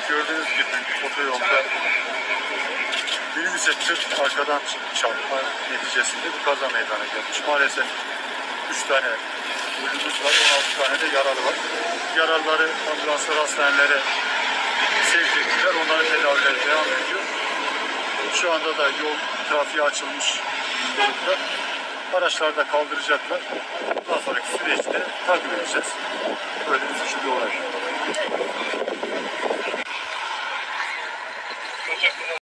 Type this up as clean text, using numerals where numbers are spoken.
Gördüğünüz gibi otoyolda minibüse tır arkadan çarpma neticesinde bir kaza meydana gelmiş. Maalesef 3 tane ölümümüz var, 16 tane de yaralı var. Yaralıları ambulanslar, hastanelere sevk ettiler. Onların tedavileri devam ediyor. Şu anda da yol trafiğe açılmış durumda. Araçları da kaldıracaklar. Daha sonraki süreçte takip edeceğiz. Böyle üzücü bir olay.